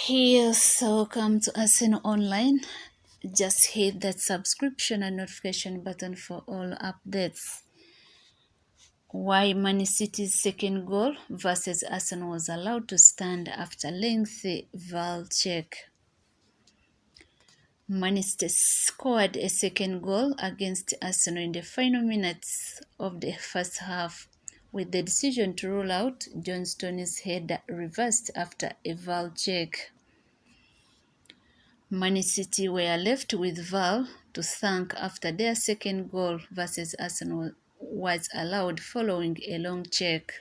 Yes, welcome to Arsenal Online. Just hit that subscription and notification button for all updates. Why Man City's second goal versus Arsenal was allowed to stand after lengthy VAR check. Man City scored a second goal against Arsenal in the final minutes of the first half, with the decision to rule out John Stones' header reversed after a VAR check. Man City were left with VAR to thank after their second goal versus Arsenal was allowed following a long check.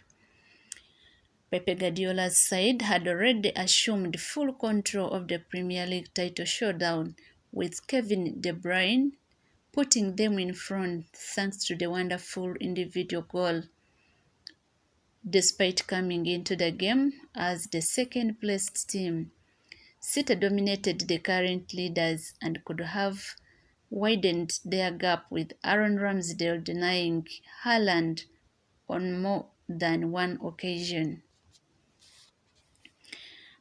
Pep Guardiola's side had already assumed full control of the Premier League title showdown, with Kevin De Bruyne putting them in front thanks to the wonderful individual goal. Despite coming into the game as the second-placed team, City dominated the current leaders and could have widened their gap, with Aaron Ramsdale denying Haaland on more than one occasion.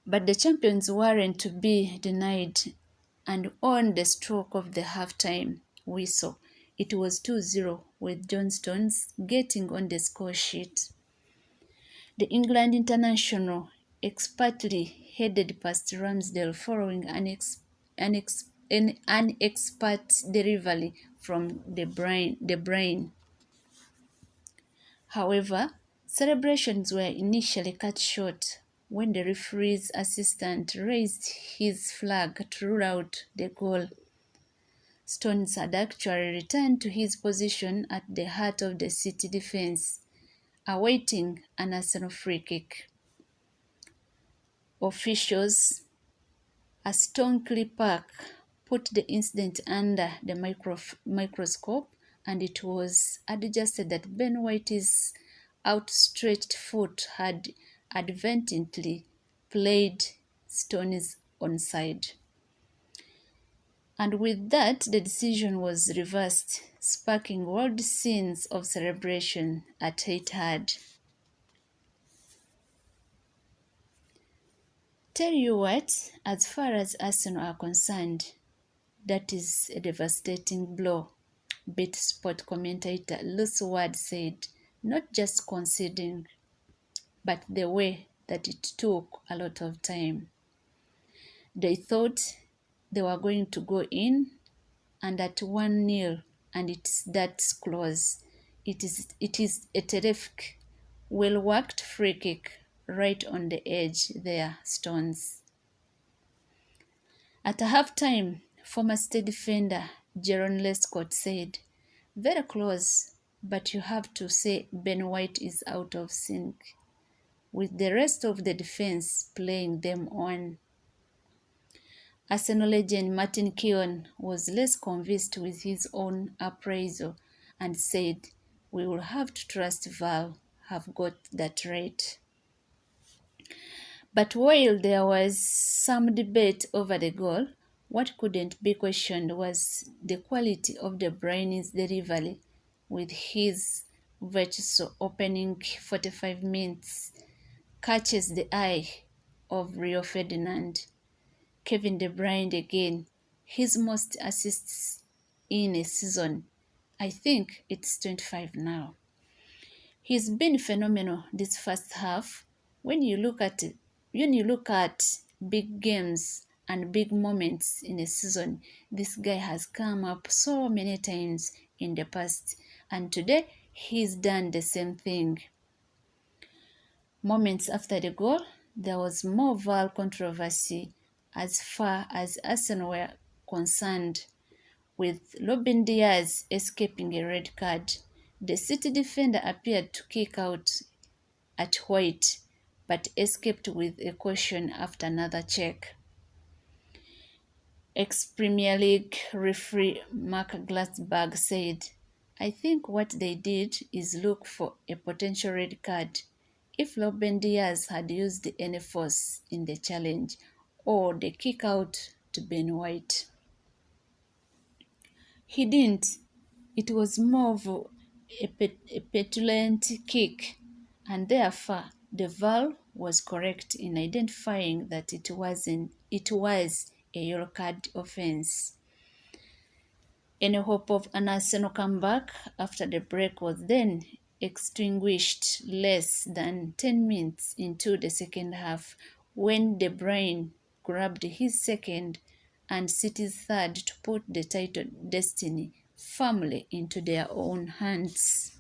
But the champions weren't to be denied, and on the stroke of the half-time whistle, it was 2-0, with John Stones getting on the score sheet. The England international expertly headed past Ramsdale following an expert delivery from De Bruyne. However, celebrations were initially cut short when the referee's assistant raised his flag to rule out the goal. Stones had actually returned to his position at the heart of the City defence, awaiting an Arsenal free kick. Officials at Stockley Park put the incident under the microscope, and it was adjusted that Ben White's outstretched foot had advertently played Stones onside. And with that, the decision was reversed, sparking wild scenes of celebration at Etihad. Tell you what, as far as Arsenal are concerned, that is a devastating blow, BT Sport commentator Lucy Ward said, not just conceding, but the way that it took a lot of time. They thought they were going to go in, and at 1-0, and it's that close. It is a terrific, well-worked free kick right on the edge there, Stones. At half-time, former City defender Jaron Lescott said, very close, but you have to say Ben White is out of sync, with the rest of the defence playing them on. Arsenal legend Martin Keown was less convinced with his own appraisal and said, we will have to trust VAR have got that right. But while there was some debate over the goal, what couldn't be questioned was the quality of De Bruyne's delivery, with his virtuoso opening 45 minutes catches the eye of Rio Ferdinand. Kevin De Bruyne again, his most assists in a season. I think it's 25 now. He's been phenomenal this first half. When you look at big games and big moments in a season, this guy has come up so many times in the past, and today he's done the same thing. Moments after the goal, there was more VAR controversy as far as Arsenal were concerned, with Ruben Dias escaping a red card. The City defender appeared to kick out at White, but escaped with a caution after another check. Ex-Premier League referee Mark Glassberg said, I think what they did is look for a potential red card if Ruben Dias had used any force in the challenge or the kick out to Ben White. He didn't. It was more of a petulant kick, and therefore the VAR was correct in identifying that it was a yellow card offence. Any hope of an Arsenal comeback after the break was then extinguished less than 10 minutes into the second half when De Bruyne grabbed his second and City's third to put the title destiny firmly into their own hands.